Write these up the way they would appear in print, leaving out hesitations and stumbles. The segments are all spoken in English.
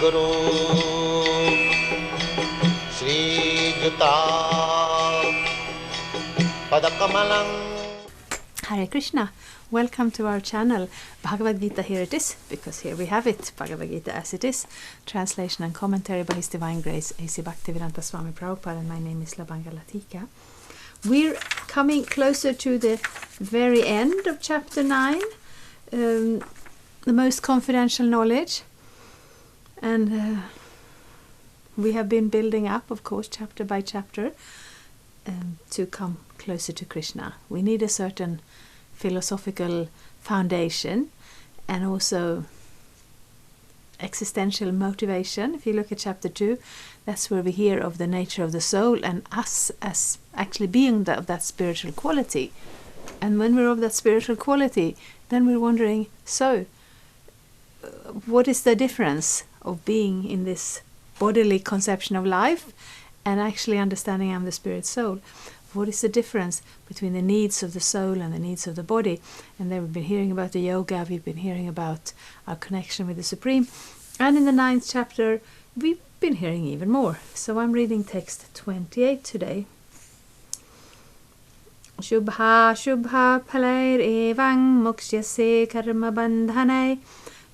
Guru Shri Juta Padakamalang. Hare Krishna, welcome to our channel. Bhagavad-gita, here it is, because here we have it, Bhagavad-gita as it is. Translation and commentary by His Divine Grace, A.C. Bhaktivedanta Swami Prabhupada, and my name is Labanga Latika. We're coming closer to the very end of chapter 9, the most confidential knowledge. And we have been building up, of course, chapter by chapter, to come closer to Krishna. We need a certain philosophical foundation and also existential motivation. If you look at chapter 2, that's where we hear of the nature of the soul and us as actually being of that spiritual quality. And when we're of that spiritual quality, then we're wondering, so what is the difference of being in this bodily conception of life and actually understanding I'm the spirit soul? What is the difference between the needs of the soul and the needs of the body? And then we've been hearing about the yoga, we've been hearing about our connection with the Supreme. And in the 9th chapter, we've been hearing even more. So I'm reading text 28 today. Shubha Shubha Palair Evang Moksyase Karma Bandhanai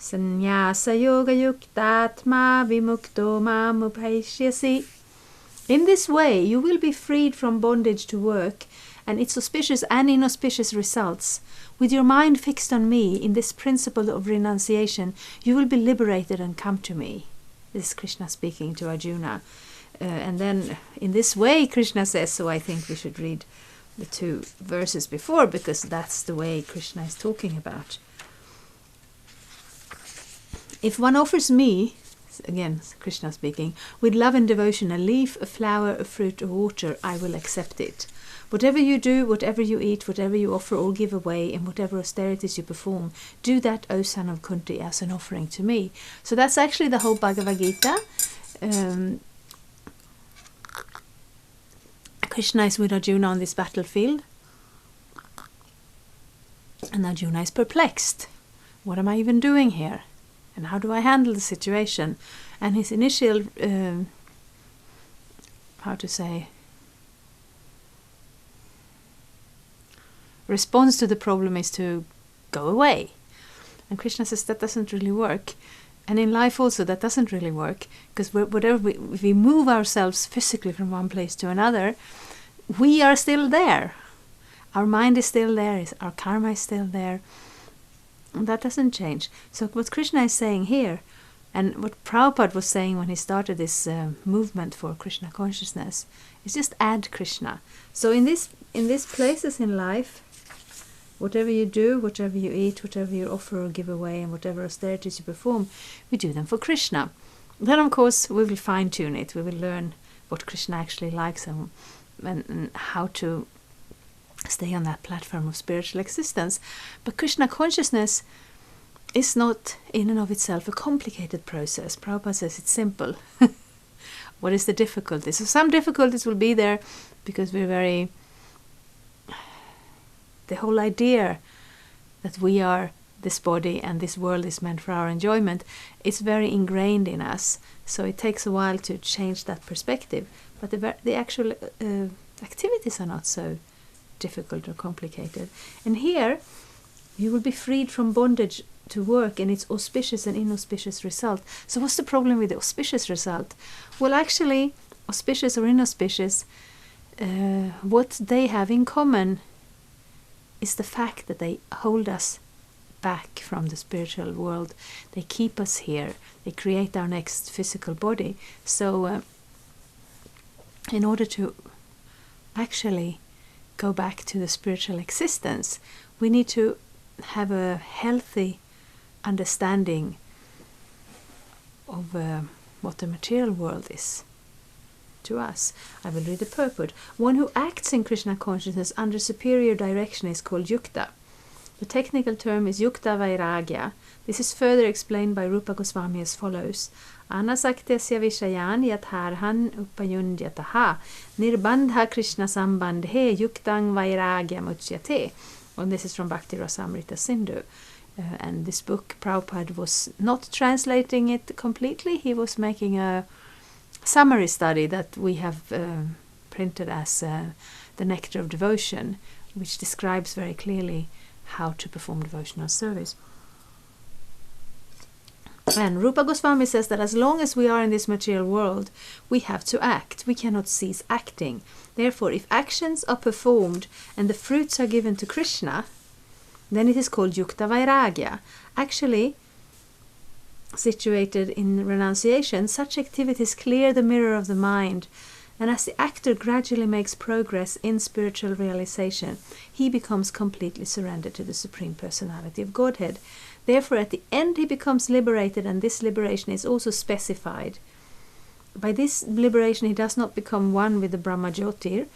Sannyasa Yoga Yuktatma Vimukto Mamupaishyasi. In this way, you will be freed from bondage to work and its auspicious and inauspicious results. With your mind fixed on me in this principle of renunciation, you will be liberated and come to me. This is Krishna speaking to Arjuna. And then in this way, Krishna says, so I think we should read the 2 verses before, because that's the way Krishna is talking about. If one offers me, again, Krishna speaking, with love and devotion, a leaf, a flower, a fruit, or water, I will accept it. Whatever you do, whatever you eat, whatever you offer or give away, and whatever austerities you perform, do that, O son of Kunti, as an offering to me. So that's actually the whole Bhagavad-gita. Krishna is with Arjuna on this battlefield. And Arjuna is perplexed. What am I even doing here? And how do I handle the situation? And his initial, response to the problem is to go away. And Krishna says that doesn't really work. And in life also that doesn't really work, because if we move ourselves physically from one place to another, we are still there. Our mind is still there, our karma is still there. And that doesn't change. So what Krishna is saying here, and what Prabhupada was saying when he started this movement for Krishna consciousness, is just add Krishna. So in these places in life, whatever you do, whatever you eat, whatever you offer or give away, and whatever austerities you perform, we do them for Krishna. Then of course we will fine-tune it. We will learn what Krishna actually likes and how to stay on that platform of spiritual existence. But Krishna consciousness is not in and of itself a complicated process. Prabhupada says it's simple. What is the difficulty? So some difficulties will be there because we're the whole idea that we are this body and this world is meant for our enjoyment, it's very ingrained in us. So it takes a while to change that perspective. But the actual activities are not so difficult or complicated. And here you will be freed from bondage to work and its auspicious and inauspicious result. So what's the problem with the auspicious result? Well, actually, auspicious or inauspicious, what they have in common is the fact that they hold us back from the spiritual world. They keep us here. They create our next physical body. So in order to actually go back to the spiritual existence, we need to have a healthy understanding of what the material world is to us. I will read the purport. One who acts in Krishna consciousness under superior direction is called yukta. The technical term is yukta vairagya. This is further explained by Rupa Goswami as follows. Anasaktesya vishayan yatharhan upayundyataha nirbandha Krishna sambandhe yuktang vairagya muchyate. And this is from Bhakti Rasamrita Sindhu. And this book, Prabhupada was not translating it completely. He was making a summary study that we have printed as The Nectar of Devotion, which describes very clearly how to perform devotional service. And Rupa Goswami says that as long as we are in this material world, we have to act. We cannot cease acting. Therefore, if actions are performed and the fruits are given to Krishna, then it is called Yukta Vairagya. Actually, situated in renunciation, such activities clear the mirror of the mind, and as the actor gradually makes progress in spiritual realization, he becomes completely surrendered to the Supreme Personality of Godhead. Therefore, at the end he becomes liberated, and this liberation is also specified. By this liberation he does not become one with the Brahma Jyotir,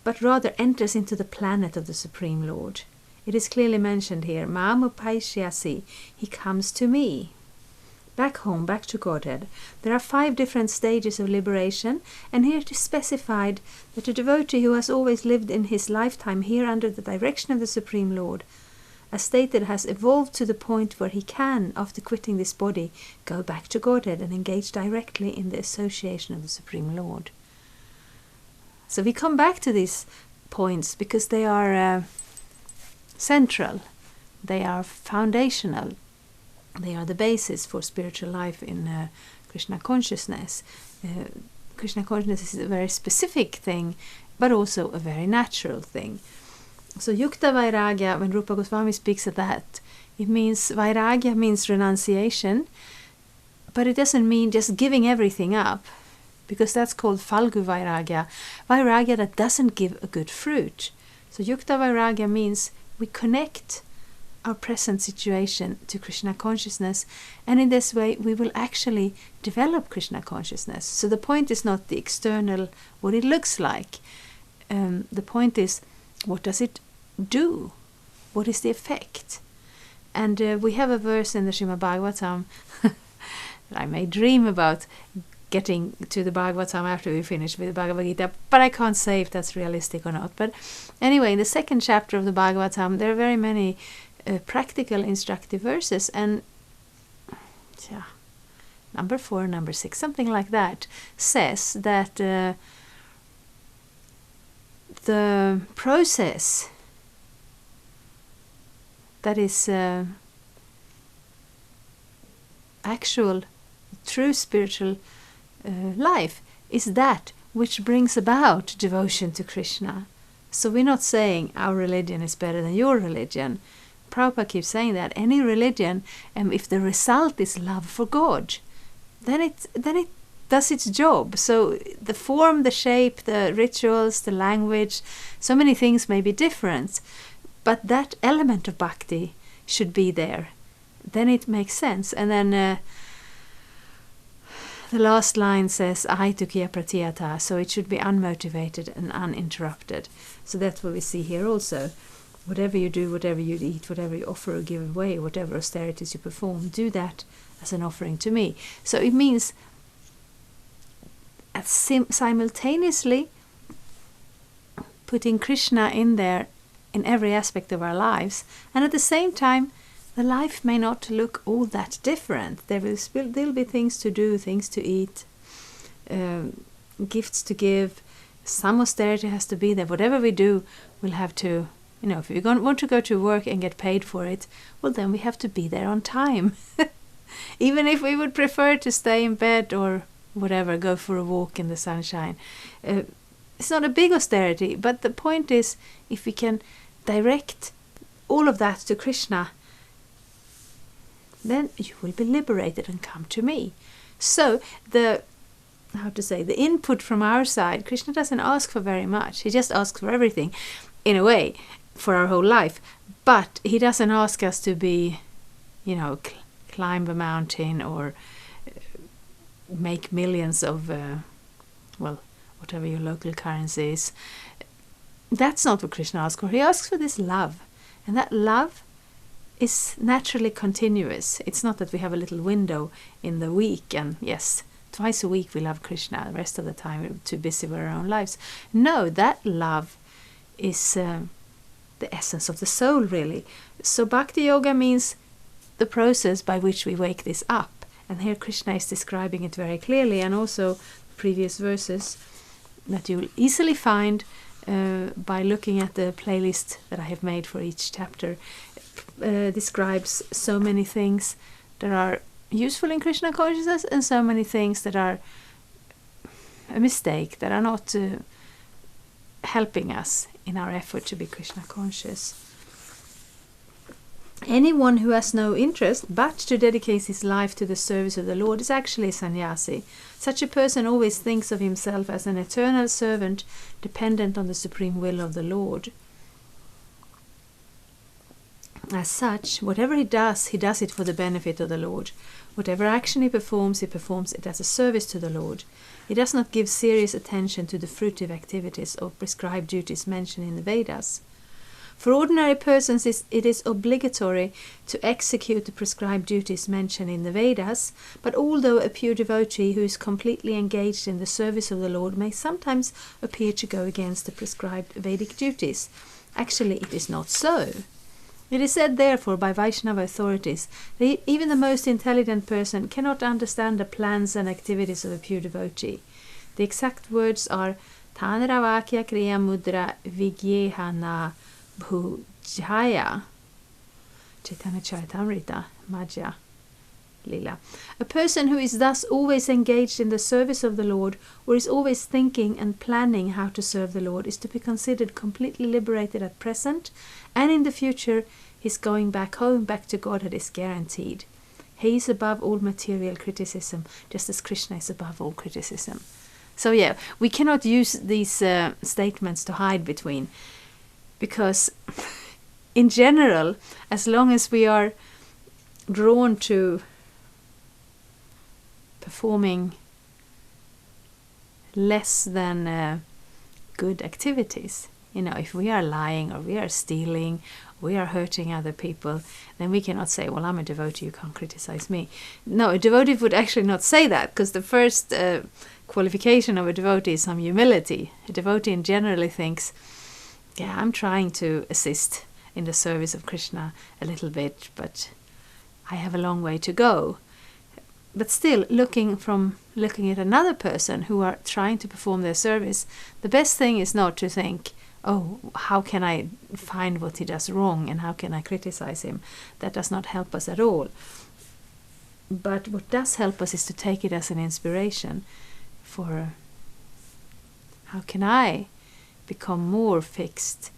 but rather enters into the planet of the Supreme Lord. It is clearly mentioned here, Mam Upaishyasi, he comes to me. Back home, back to Godhead. There are 5 different stages of liberation, and here it is specified that a devotee who has always lived in his lifetime here under the direction of the Supreme Lord, as stated, has evolved to the point where he can, after quitting this body, go back to Godhead and engage directly in the association of the Supreme Lord. So we come back to these points because they are central, they are foundational, they are the basis for spiritual life in Krishna consciousness. Krishna consciousness is a very specific thing, but also a very natural thing. So Yukta Vairagya, when Rupa Goswami speaks of that, it means, Vairagya means renunciation, but it doesn't mean just giving everything up, because that's called Falgu Vairagya, Vairagya that doesn't give a good fruit. So Yukta Vairagya means we connect our present situation to Krishna consciousness, and in this way we will actually develop Krishna consciousness. So the point is not the external, what it looks like. The point is, what does it do? What is the effect? And we have a verse in the Srimad Bhagavatam that I may dream about getting to the Bhagavatam after we finish with the Bhagavad-gita, but I can't say if that's realistic or not. But anyway, in the 2nd chapter of the Bhagavatam, there are very many practical instructive verses, and number 4, number 6, something like that, says that the process that is actual, true spiritual life is that which brings about devotion to Krishna. So we're not saying our religion is better than your religion. Prabhupada keeps saying that any religion, if the result is love for God, then it does its job. So the form, the shape, the rituals, the language, so many things may be different, but that element of bhakti should be there. Then it makes sense. And then the last line says Ahaitukya Pratyata, so it should be unmotivated and uninterrupted. So that's what we see here also. Whatever you do, whatever you eat, whatever you offer or give away, whatever austerities you perform, do that as an offering to me. So it means simultaneously putting Krishna in there in every aspect of our lives, and at the same time the life may not look all that different. There'll be things to do, things to eat, gifts to give, some austerity has to be there. Whatever we do, we'll have to, if we want to go to work and get paid for it, well then we have to be there on time. Even if we would prefer to stay in bed or whatever, go for a walk in the sunshine. It's not a big austerity, but the point is, if we can direct all of that to Krishna, then you will be liberated and come to me. So the input from our side, Krishna doesn't ask for very much. He just asks for everything, in a way, for our whole life. But he doesn't ask us to be, climb a mountain or make millions of, whatever your local currency is. That's not what Krishna asks for. He asks for this love. And that love is naturally continuous. It's not that we have a little window in the week and yes, twice a week we love Krishna, the rest of the time we're too busy with our own lives. No, that love is the essence of the soul, really. So bhakti yoga means the process by which we wake this up. And here Krishna is describing it very clearly, and also previous verses that you will easily find by looking at the playlist that I have made for each chapter. Describes so many things that are useful in Krishna consciousness and so many things that are a mistake, that are not helping us in our effort to be Krishna conscious. Anyone who has no interest but to dedicate his life to the service of the Lord is actually a sannyasi. Such a person always thinks of himself as an eternal servant dependent on the supreme will of the Lord. As such, whatever he does it for the benefit of the Lord. Whatever action he performs it as a service to the Lord. He does not give serious attention to the fruitive activities or prescribed duties mentioned in the Vedas. For ordinary persons it is obligatory to execute the prescribed duties mentioned in the Vedas, but although a pure devotee who is completely engaged in the service of the Lord may sometimes appear to go against the prescribed Vedic duties, actually it is not so. It is said therefore by Vaishnava authorities that even the most intelligent person cannot understand the plans and activities of a pure devotee. The exact words are Tanravakya Kriya Mudra Vigyehana Bhujaya Chaitanya Charitamrita Madhya Lila. A person who is thus always engaged in the service of the Lord, or is always thinking and planning how to serve the Lord, is to be considered completely liberated at present, and in the future his going back home, back to Godhead, is guaranteed. He is above all material criticism, just as Krishna is above all criticism. So yeah, we cannot use these statements to hide between, because in general, as long as we are drawn to performing less than good activities, if we are lying or we are stealing, we are hurting other people, then we cannot say, well, I'm a devotee, you can't criticize me. No, a devotee would actually not say that, because the first qualification of a devotee is some humility. A devotee generally thinks, yeah, I'm trying to assist in the service of Krishna a little bit, but I have a long way to go. But still, looking at another person who are trying to perform their service, the best thing is not to think, oh, how can I find what he does wrong and how can I criticize him? That does not help us at all. But what does help us is to take it as an inspiration for how can I become more fixed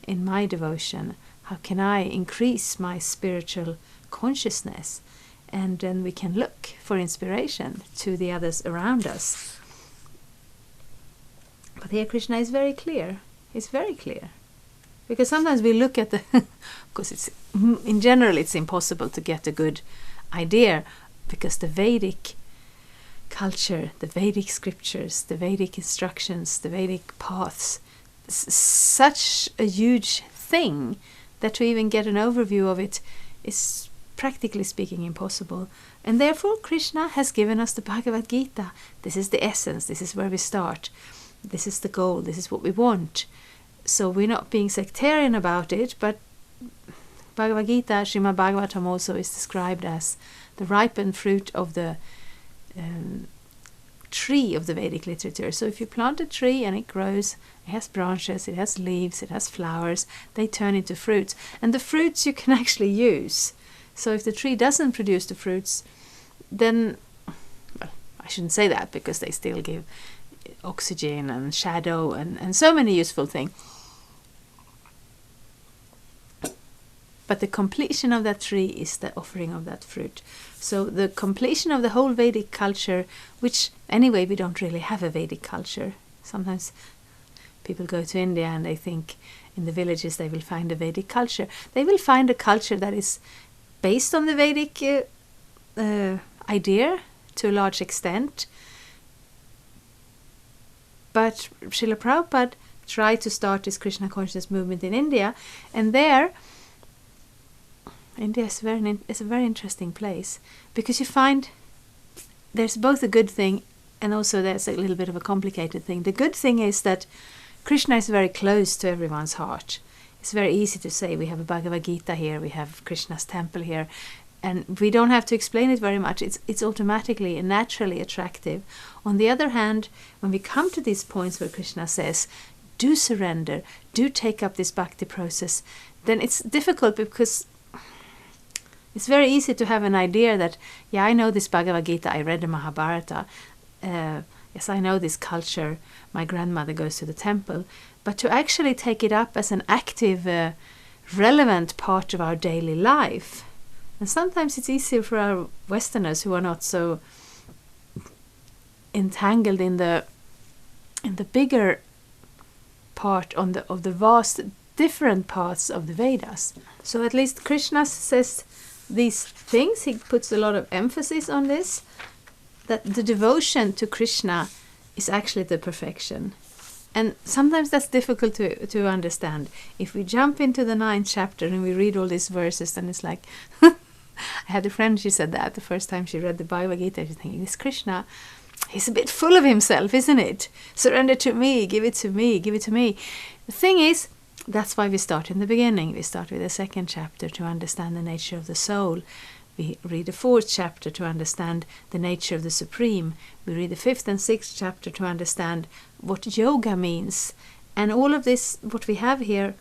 in my devotion? How can I increase my spiritual consciousness? And then we can look for inspiration to the others around us. But here Krishna is very clear. It's very clear. Because sometimes we look at because in general it's impossible to get a good idea, because the Vedic culture, the Vedic scriptures, the Vedic instructions, the Vedic paths, such a huge thing that to even get an overview of it is practically speaking impossible. And therefore Krishna has given us the Bhagavad-gita. This is the essence, this is where we start, this is the goal, this is what we want. So we're not being sectarian about it, but Bhagavad-gita, Srimad Bhagavatam also is described as the ripened fruit of the tree of the Vedic literature. So if you plant a tree and it grows, it has branches, it has leaves, it has flowers, they turn into fruits. And the fruits you can actually use. So if the tree doesn't produce the fruits, then, well, I shouldn't say that, because they still give oxygen and shadow and so many useful things. But the completion of that tree is the offering of that fruit. So the completion of the whole Vedic culture, which anyway we don't really have a Vedic culture. Sometimes people go to India and they think in the villages they will find a Vedic culture. They will find a culture that is based on the Vedic idea to a large extent. But Srila Prabhupada tried to start this Krishna consciousness movement in India, and there India is a very interesting place, because you find there's both a good thing and also there's a little bit of a complicated thing. The good thing is that Krishna is very close to everyone's heart. It's very easy to say we have a Bhagavad-gita here, we have Krishna's temple here, and we don't have to explain it very much. It's automatically and naturally attractive. On the other hand, when we come to these points where Krishna says, do surrender, do take up this bhakti process, then it's difficult because it's very easy to have an idea that, yeah, I know this Bhagavad-gita, I read the Mahabharata, yes, I know this culture, my grandmother goes to the temple, but to actually take it up as an active, relevant part of our daily life. And sometimes it's easier for our Westerners who are not so entangled in the bigger part of the vast different parts of the Vedas. So at least Krishna says these things, he puts a lot of emphasis on this, that the devotion to Krishna is actually the perfection. And sometimes that's difficult to understand. If we jump into the 9th chapter and we read all these verses, then it's like, I had a friend, she said that the first time she read the Bhagavad-gita, she's thinking, this Krishna, he's a bit full of himself, isn't it? Surrender to me, give it to me, give it to me. The thing is, that's why we start in the beginning. We start with the 2nd chapter to understand the nature of the soul. We read the 4th chapter to understand the nature of the Supreme. We read the 5th and 6th chapter to understand what yoga means. And all of this, what we have here,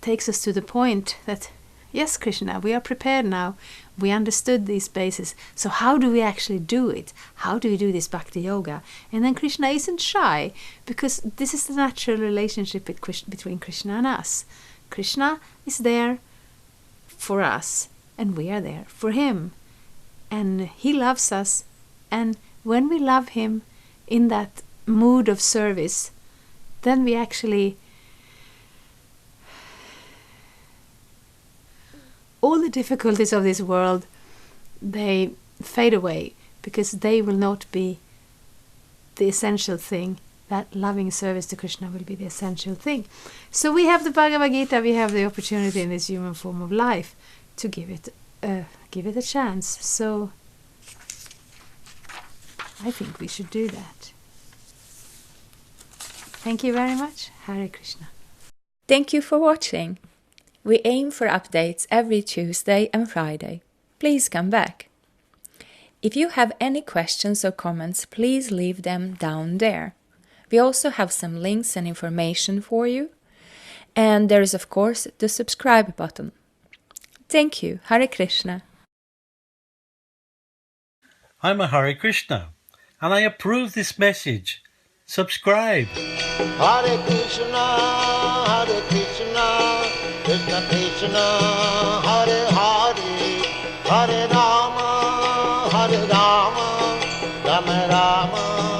takes us to the point that, yes, Krishna, we are prepared now. We understood these bases. So how do we actually do it? How do we do this bhakti yoga? And then Krishna isn't shy, because this is the natural relationship between Krishna and us. Krishna is there for us, and we are there for him. And he loves us. And when we love him in that mood of service, then we actually, all the difficulties of this world, they fade away, because they will not be the essential thing. That loving service to Krishna will be the essential thing. So we have the Bhagavad-gita, we have the opportunity in this human form of life to give it a chance. So I think we should do that. Thank you very much. Hare Krishna. Thank you for watching. We aim for updates every Tuesday and Friday. Please come back. If you have any questions or comments, please leave them down there. We also have some links and information for you. And there is, of course, the subscribe button. Thank you. Hare Krishna. I'm a Hare Krishna, and I approve this message. Subscribe. Hare Krishna, Krishna Krishna, Hare Hare, Hare Rama, Rama Rama.